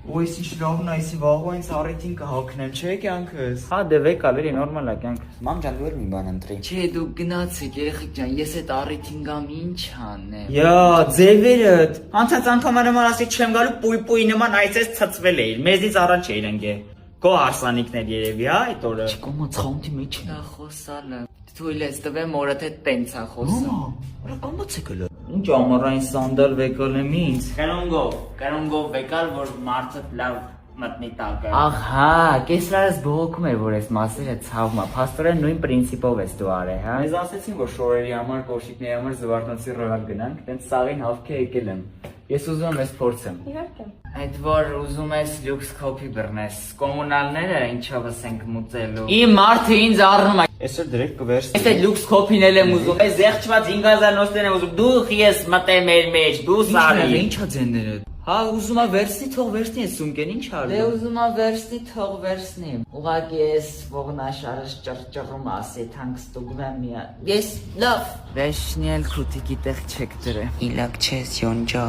Ու ես ինչ լավն է, այսի վաղու այնց առիթին կհոգնեմ, չէ՞ կյանքս։ Հա դե վեկ ալերի նորմալ է կյանք։ Մամ ջան դու էլ մի բան ընտրի։ Չէ դու գնացիք երեխեք ջան, ես այդ առիթին գամ ինչ անեմ։ Յա, ձևերդ։ Անցած անգամ նման ասի չեմ գալու պույ նման այսպես ցծվել էիր։ Մեզից առաջ էիր ընկե։ Գո հարսանիքներ երևի, հա, այդ օրը։ Չկոմա ցանտի մեջ նա խոսալը։ Թույլ ես տվեմ օրը թե տենց է խոսում։ Արա կամաց է գլը։ Ինչ ամառային սանդալ վեկալ եմ ինձ։ Կրոնգով վեկալ, որ մարդը լավ մտնի տակը։ Ահա, կեսրարս բողոքում էր, որ այս մասերը ցավում է։ Փաստորեն նույն պրինցիպով ես դու արել, հա։ Մեզ ասեցին, որ շորերի համար, կոշիկների համար զվարթնոցի ռոյալ գնանք, տենց սաղին հավքի եկել եմ։ Ես ուզում եմ ես փորձեմ։ Իհարկե։ Այդ որ ուզում ես լյուքս կոփի բռնես, կոմունալները ինչով ենք մուծելու։ Իմ մարդը ինձ առնում է։ Այսօր դրեք կվերս։ Ես այդ լյուքս կոփին էլ եմ ուզում։ Այս զեղչված 5000 նոստեն եմ ուզում։ Դու ես մտեմ մեր մեջ, դու սարի։ Ինչա ձեները։ Հա ուզում է վերցնի, թող վերցնի այս սունկեն, ինչ Դե արվում։ ուզում ա վերցնի, թող վերցնի։ Ուղղակի ես ողնաշարս ճռճռում ասի, թանկ ստուգում եմ միա։ Ես լավ։ Վերջնի էլ քուտիկի տեղ չեք դրե։ Իլակ չես, Յոնջա։